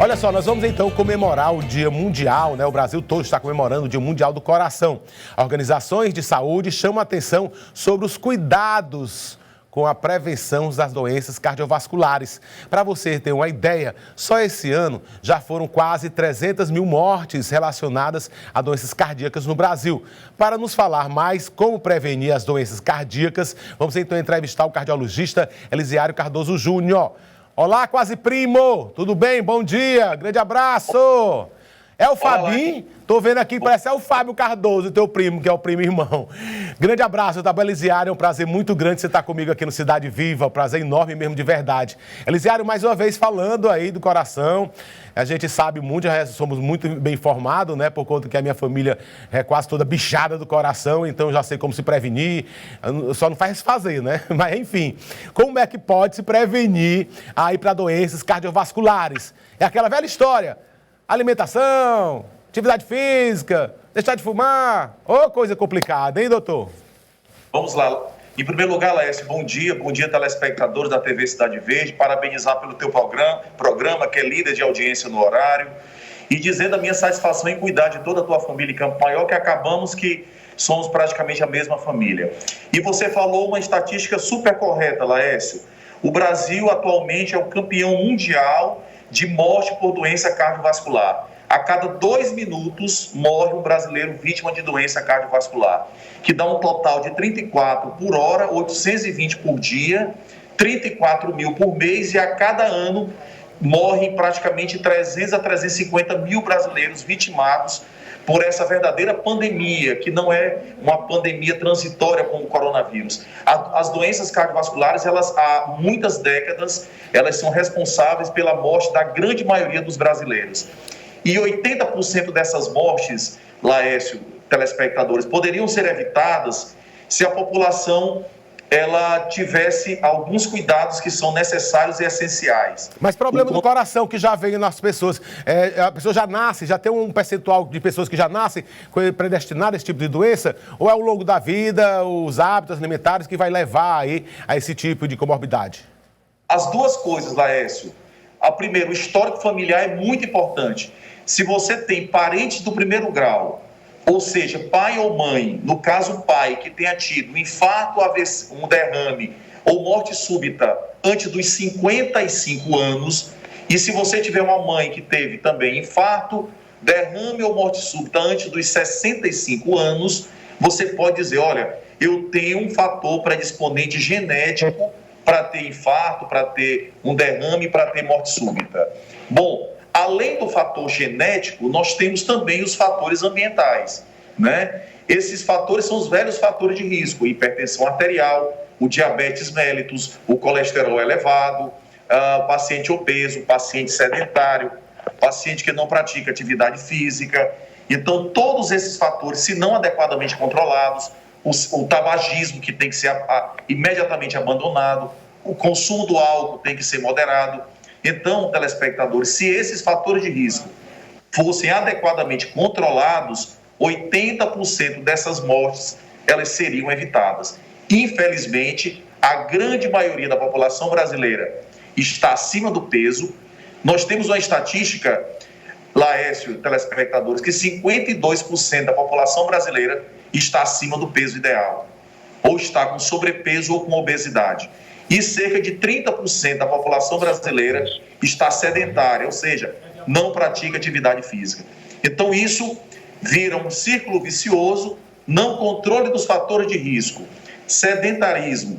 Olha só, nós vamos então comemorar o Dia Mundial, né? O Brasil todo está comemorando o Dia Mundial do Coração. Organizações de saúde chamam a atenção sobre os cuidados com a prevenção das doenças cardiovasculares. Para você ter uma ideia, só esse ano já foram quase 300 mil mortes relacionadas a doenças cardíacas no Brasil. Para nos falar mais como prevenir as doenças cardíacas, vamos então entrevistar o cardiologista Elisiário Cardoso Júnior. Olá, quase primo! Tudo bem? Bom dia! Grande abraço! É o Fabinho? Tô vendo aqui, parece o Fábio Cardoso, teu primo, que é o primo irmão. Grande abraço, tá bom, Elisiário? É um prazer muito grande você estar comigo aqui no Cidade Viva, um prazer enorme mesmo, de verdade. Elisiário, mais uma vez falando aí do coração, a gente sabe muito, já somos muito bem informados, né, por conta que a minha família é quase toda bichada do coração, então eu já sei como se prevenir, só não faz fazer, né? Mas enfim, como é que pode se prevenir aí para doenças cardiovasculares? É aquela velha história, alimentação, atividade física, deixar de fumar, coisa complicada, hein, doutor? Vamos lá. Em primeiro lugar, Laércio, bom dia telespectadores da TV Cidade Verde, parabenizar pelo teu programa que é líder de audiência no horário, e dizendo a minha satisfação em cuidar de toda a tua família em Campo Maior, que acabamos que somos praticamente a mesma família. E você falou uma estatística super correta, Laércio. O Brasil atualmente é o campeão mundial de morte por doença cardiovascular. A cada 2 minutos morre um brasileiro vítima de doença cardiovascular, que dá um total de 34 por hora, 820 por dia, 34 mil por mês, e a cada ano morrem praticamente 300 a 350 mil brasileiros vitimados por essa verdadeira pandemia, que não é uma pandemia transitória como o coronavírus. As doenças cardiovasculares, elas há muitas décadas, elas são responsáveis pela morte da grande maioria dos brasileiros. E 80% dessas mortes, Laércio, telespectadores, poderiam ser evitadas se a população ela tivesse alguns cuidados que são necessários e essenciais. Mas problema do coração que já veio nas pessoas, a pessoa já nasce, já tem um percentual de pessoas que já nascem predestinadas a esse tipo de doença, ou é ao longo da vida, os hábitos alimentares que vai levar aí a esse tipo de comorbidade? As duas coisas, Laércio. Primeiro, o histórico familiar é muito importante. Se você tem parentes do primeiro grau, ou seja, pai ou mãe, no caso pai, que tenha tido um infarto, um derrame ou morte súbita antes dos 55 anos, e se você tiver uma mãe que teve também infarto, derrame ou morte súbita antes dos 65 anos, você pode dizer, olha, eu tenho um fator predisponente genético para ter infarto, para ter um derrame, para ter morte súbita. Bom, além do fator genético, nós temos também os fatores ambientais, né? Esses fatores são os velhos fatores de risco: hipertensão arterial, o diabetes mellitus, o colesterol elevado, paciente obeso, paciente sedentário, paciente que não pratica atividade física. Então, todos esses fatores, se não adequadamente controlados, o tabagismo, que tem que ser imediatamente abandonado, o consumo do álcool tem que ser moderado. Então, telespectadores, se esses fatores de risco fossem adequadamente controlados, 80% dessas mortes elas seriam evitadas. Infelizmente, a grande maioria da população brasileira está acima do peso. Nós temos uma estatística, Laércio, telespectadores, que 52% da população brasileira está acima do peso ideal, ou está com sobrepeso ou com obesidade. E cerca de 30% da população brasileira está sedentária, ou seja, não pratica atividade física. Então isso vira um círculo vicioso, não controle dos fatores de risco, sedentarismo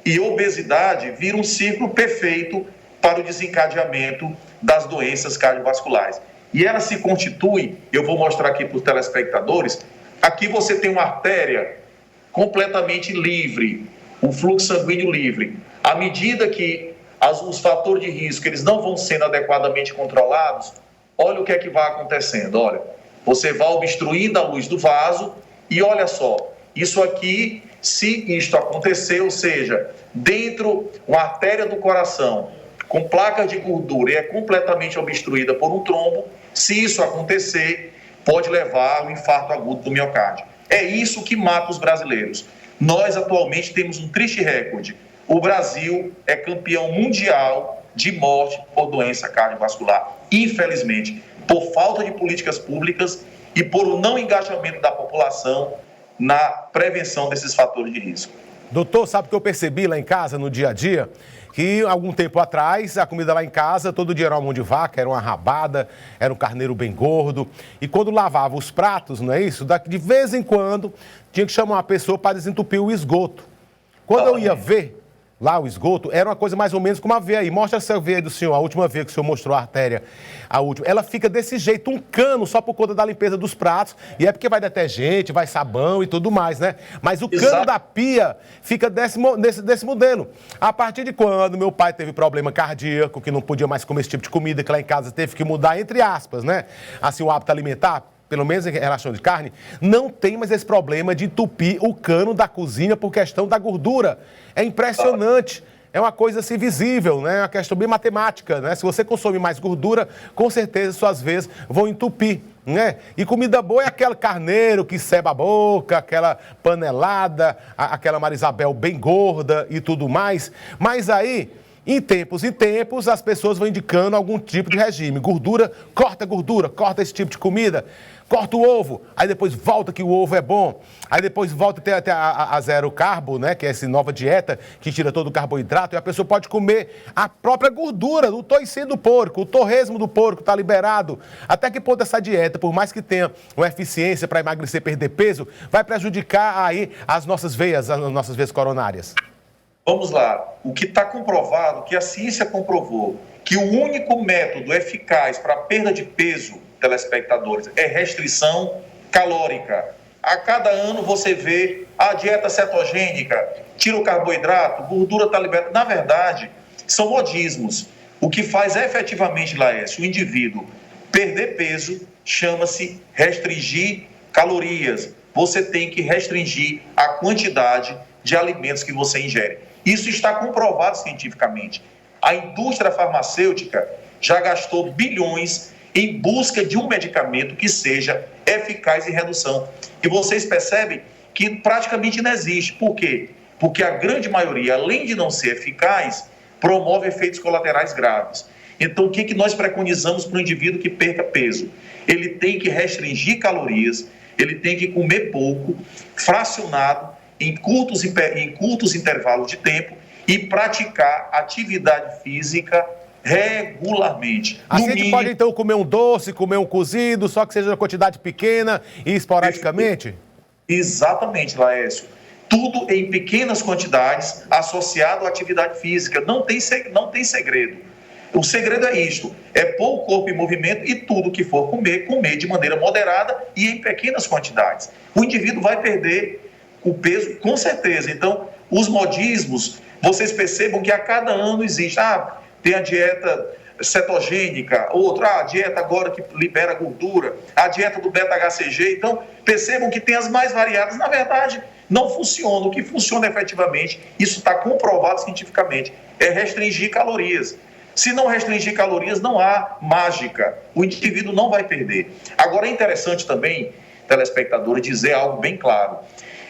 e obesidade vira um círculo perfeito para o desencadeamento das doenças cardiovasculares. E ela se constitui, eu vou mostrar aqui para os telespectadores, aqui você tem uma artéria completamente livre, um fluxo sanguíneo livre. À medida que os fatores de risco eles não vão sendo adequadamente controlados, olha o que é que vai acontecendo. Olha, você vai obstruindo a luz do vaso e olha só, isso aqui, se isto acontecer, ou seja, dentro uma artéria do coração com placas de gordura e é completamente obstruída por um trombo, se isso acontecer, pode levar ao infarto agudo do miocárdio. É isso que mata os brasileiros. Nós atualmente temos um triste recorde. O Brasil é campeão mundial de morte por doença cardiovascular. infelizmente, por falta de políticas públicas e por o não engajamento da população na prevenção desses fatores de risco. Doutor, sabe o que eu percebi lá em casa, no dia a dia? Que algum tempo atrás, a comida lá em casa, todo dia era uma mão de vaca, era uma rabada, era um carneiro bem gordo. E quando lavava os pratos, não é isso? De vez em quando, tinha que chamar uma pessoa para desentupir o esgoto. Quando eu ia ver lá o esgoto, era uma coisa mais ou menos como a veia aí. Mostra essa veia do senhor, a última veia que o senhor mostrou, a artéria, a última. Ela fica desse jeito, um cano só por conta da limpeza dos pratos. E é porque vai detergente, vai sabão e tudo mais, né? Mas o cano da pia fica desse modelo. A partir de quando meu pai teve problema cardíaco, que não podia mais comer esse tipo de comida, que lá em casa teve que mudar, entre aspas, né? Assim, o hábito alimentar, pelo menos em relação de carne, não tem mais esse problema de entupir o cano da cozinha por questão da gordura. É impressionante. É uma coisa assim visível, né? É uma questão bem matemática, né? Se você consome mais gordura, com certeza suas veias vão entupir, né? E comida boa é aquele carneiro que ceba a boca, aquela panelada, aquela Marisabel bem gorda e tudo mais. Mas aí, em tempos, as pessoas vão indicando algum tipo de regime. Gordura, corta esse tipo de comida. Corta o ovo, aí depois volta que o ovo é bom. Aí depois volta até a zero carbo, né? Que é essa nova dieta que tira todo o carboidrato. E a pessoa pode comer a própria gordura do toicinho do porco. O torresmo do porco está liberado. Até que ponto essa dieta, por mais que tenha uma eficiência para emagrecer e perder peso, vai prejudicar aí as nossas veias coronárias? Vamos lá. O que está comprovado, que a ciência comprovou, que o único método eficaz para a perda de peso, telespectadores, é restrição calórica. A cada ano você vê a dieta cetogênica, tira o carboidrato, gordura está liberada. Na verdade, são modismos. O que faz efetivamente, Laércio, o indivíduo perder peso chama-se restringir calorias. Você tem que restringir a quantidade de alimentos que você ingere. Isso está comprovado cientificamente. A indústria farmacêutica já gastou bilhões em busca de um medicamento que seja eficaz em redução. E vocês percebem que praticamente não existe. Por quê? Porque a grande maioria, além de não ser eficaz, promove efeitos colaterais graves. Então, o que nós preconizamos para o indivíduo que perca peso? Ele tem que restringir calorias, ele tem que comer pouco, fracionado, em curtos intervalos de tempo e praticar atividade física regularmente. A gente pode, então, comer um doce, comer um cozido, só que seja uma quantidade pequena e esporadicamente? Exatamente, Laércio. Tudo em pequenas quantidades associado à atividade física. Não tem segredo. O segredo é isto, é pôr o corpo em movimento e tudo que for comer de maneira moderada e em pequenas quantidades. O indivíduo vai perder o peso, com certeza. Então, os modismos, vocês percebam que a cada ano existe, tem a dieta cetogênica, outra, a dieta agora que libera gordura, a dieta do beta-HCG. Então, percebam que tem as mais variadas. Na verdade, não funciona. O que funciona efetivamente, isso está comprovado cientificamente, é restringir calorias. Se não restringir calorias, não há mágica. O indivíduo não vai perder. Agora, é interessante também, telespectador, dizer algo bem claro.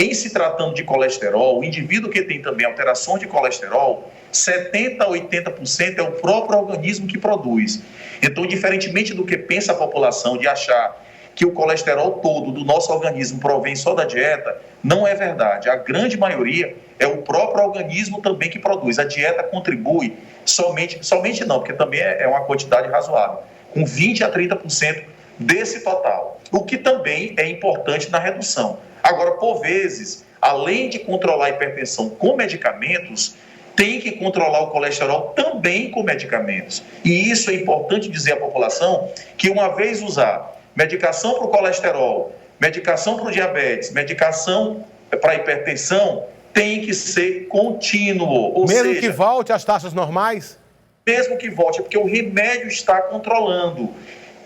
Em se tratando de colesterol, o indivíduo que tem também alteração de colesterol, 70% a 80% é o próprio organismo que produz. Então, diferentemente do que pensa a população de achar que o colesterol todo do nosso organismo provém só da dieta, não é verdade. A grande maioria é o próprio organismo também que produz. A dieta contribui somente não, porque também é uma quantidade razoável, com 20% a 30% desse total, o que também é importante na redução. Agora, por vezes, além de controlar a hipertensão com medicamentos, tem que controlar o colesterol também com medicamentos. E isso é importante dizer à população que, uma vez usar medicação para o colesterol, medicação para o diabetes, medicação para a hipertensão, tem que ser contínuo. Mesmo que volte às taxas normais? Mesmo que volte, é porque o remédio está controlando.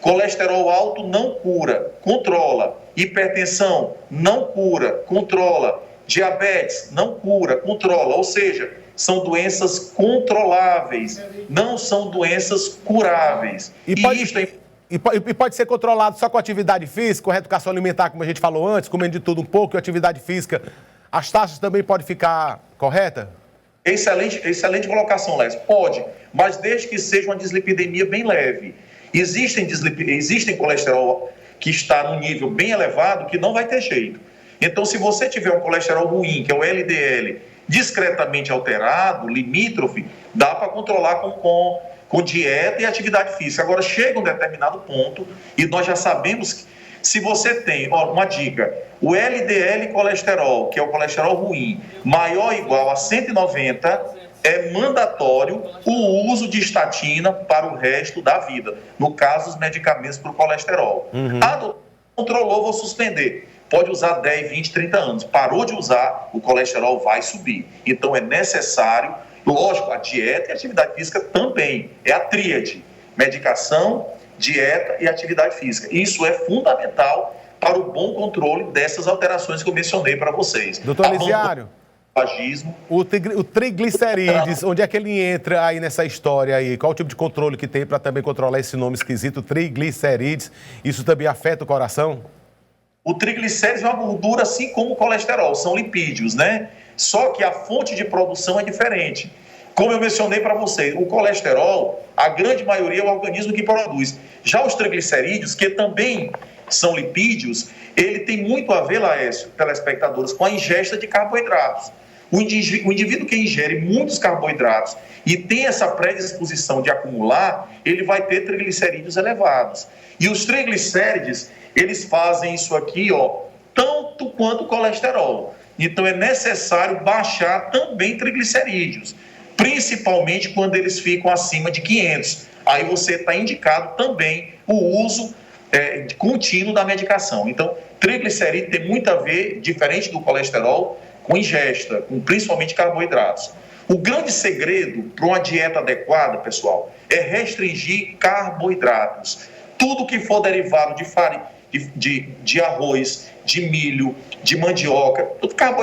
Colesterol alto não cura, controla. Hipertensão não cura, controla. Diabetes não cura, controla. Ou seja, são doenças controláveis, não são doenças curáveis. E pode ser controlado só com atividade física, com reeducação alimentar, como a gente falou antes, comendo de tudo um pouco, e atividade física. As taxas também podem ficar corretas? Excelente colocação, Léo. Pode, mas desde que seja uma dislipidemia bem leve. Existem colesterol que está num nível bem elevado que não vai ter jeito. Então, se você tiver um colesterol ruim, que é o LDL, discretamente alterado, limítrofe, dá para controlar com dieta e atividade física. Agora, chega um determinado ponto e nós já sabemos que se você tem, uma dica, o LDL colesterol, que é o colesterol ruim, maior ou igual a 190, é mandatório o uso de estatina para o resto da vida. No caso, os medicamentos para o colesterol. Ah, doutor, controlou, vou suspender. Pode usar 10, 20, 30 anos. Parou de usar, o colesterol vai subir. Então, é necessário, lógico, a dieta e a atividade física também. É a tríade. Medicação, dieta e atividade física. Isso é fundamental para o bom controle dessas alterações que eu mencionei para vocês. Doutor Elisiário, o triglicerídeos, onde é que ele entra aí nessa história aí? Qual o tipo de controle que tem para também controlar esse nome esquisito, triglicerídeos? Isso também afeta o coração? O triglicérides é uma gordura assim como o colesterol, são lipídios, né? Só que a fonte de produção é diferente. Como eu mencionei para vocês, o colesterol, a grande maioria é o organismo que produz. Já os triglicerídeos, que também são lipídios, ele tem muito a ver, Laércio, telespectadores, com a ingesta de carboidratos. O indivíduo que ingere muitos carboidratos e tem essa predisposição de acumular, ele vai ter triglicerídeos elevados. E os triglicérides, eles fazem isso aqui, tanto quanto o colesterol. Então é necessário baixar também triglicerídeos, principalmente quando eles ficam acima de 500. Aí você está indicado também o uso contínuo da medicação. Então, triglicerídeo tem muito a ver, diferente do colesterol, com ingesta, com principalmente carboidratos. O grande segredo para uma dieta adequada, pessoal, é restringir carboidratos. Tudo que for derivado de farinha, de arroz, de milho, de mandioca,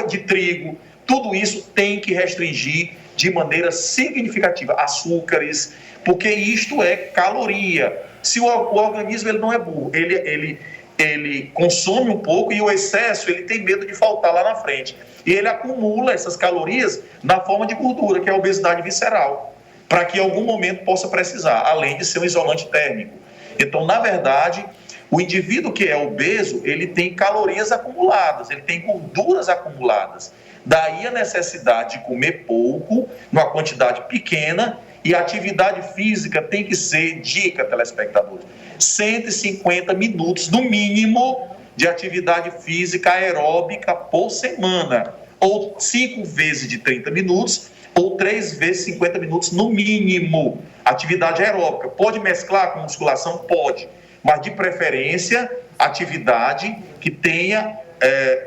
de trigo, tudo isso tem que restringir de maneira significativa. Açúcares, porque isto é caloria. Se o organismo ele não é burro, ele consome um pouco e o excesso ele tem medo de faltar lá na frente. E ele acumula essas calorias na forma de gordura, que é a obesidade visceral, para que em algum momento possa precisar, além de ser um isolante térmico. Então, na verdade, o indivíduo que é obeso, ele tem calorias acumuladas, ele tem gorduras acumuladas. Daí a necessidade de comer pouco, numa quantidade pequena, e a atividade física tem que ser, dica, telespectadores, 150 minutos, no mínimo, de atividade física aeróbica por semana. Ou 5 vezes de 30 minutos, ou 3 vezes 50 minutos no mínimo. Atividade aeróbica. Pode mesclar com musculação? Pode. Mas, de preferência, atividade que tenha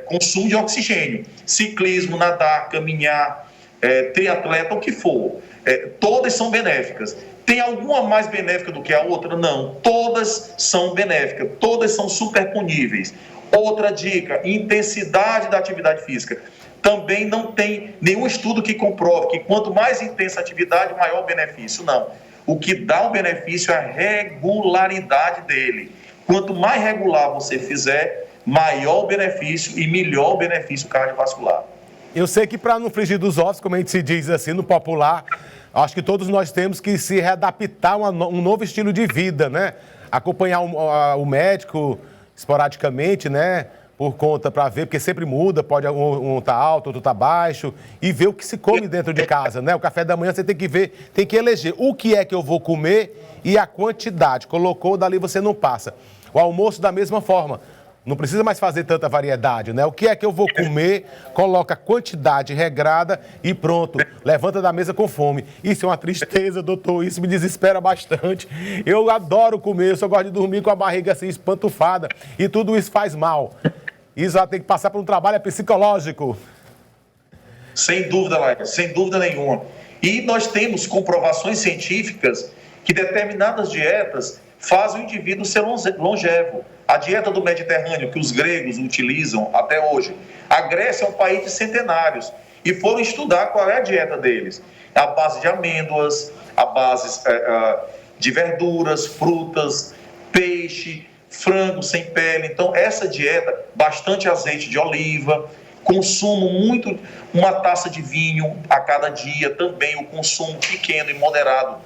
consumo de oxigênio. Ciclismo, nadar, caminhar, triatleta, o que for. Todas são benéficas. Tem alguma mais benéfica do que a outra? Não. Todas são benéficas. Todas são superponíveis. Outra dica, intensidade da atividade física. Também não tem nenhum estudo que comprove que quanto mais intensa a atividade, maior o benefício. Não. O que dá o benefício é a regularidade dele. Quanto mais regular você fizer, maior o benefício e melhor o benefício cardiovascular. Eu sei que para não frigir dos ovos, como a gente se diz assim no popular, acho que todos nós temos que se readaptar a um novo estilo de vida, né? Acompanhar o médico esporadicamente, né? Por conta, para ver, porque sempre muda, pode um tá alto, outro tá baixo, e ver o que se come dentro de casa, né? O café da manhã você tem que ver, tem que eleger o que é que eu vou comer e a quantidade. Colocou, dali você não passa. O almoço da mesma forma. Não precisa mais fazer tanta variedade, né? O que é que eu vou comer, coloca quantidade regrada e pronto. Levanta da mesa com fome. Isso é uma tristeza, doutor. Isso me desespera bastante. Eu adoro comer, eu só gosto de dormir com a barriga assim espantufada. E tudo isso faz mal. Isso já tem que passar por um trabalho psicológico. Sem dúvida, Laia, sem dúvida nenhuma. E nós temos comprovações científicas que determinadas dietas fazem o indivíduo ser longevo. A dieta do Mediterrâneo, que os gregos utilizam até hoje. A Grécia é um país de centenários e foram estudar qual é a dieta deles. A base de amêndoas, a base de verduras, frutas, peixe, frango sem pele. Então, essa dieta, bastante azeite de oliva, consumo muito, uma taça de vinho a cada dia, também o consumo pequeno e moderado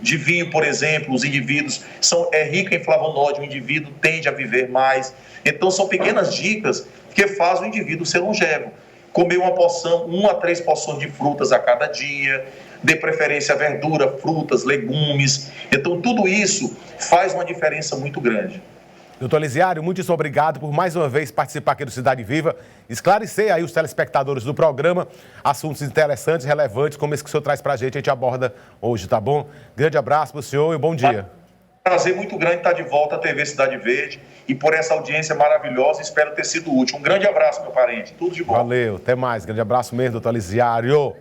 de vinho, por exemplo, os indivíduos é rico em flavonoide, o indivíduo tende a viver mais. Então, são pequenas dicas que fazem o indivíduo ser longevo. Comer 1 a 3 porções de frutas a cada dia, de preferência verdura, frutas, legumes. Então, tudo isso faz uma diferença muito grande. Doutor Elisiário, muitíssimo obrigado por mais uma vez participar aqui do Cidade Viva, esclarecer aí os telespectadores do programa, assuntos interessantes, relevantes, como esse que o senhor traz pra gente, a gente aborda hoje, tá bom? Grande abraço pro senhor e bom dia. Prazer muito grande estar de volta à TV Cidade Verde e por essa audiência maravilhosa, espero ter sido útil. Um grande abraço, meu parente, tudo de bom. Valeu, até mais, grande abraço mesmo, doutor Elisiário.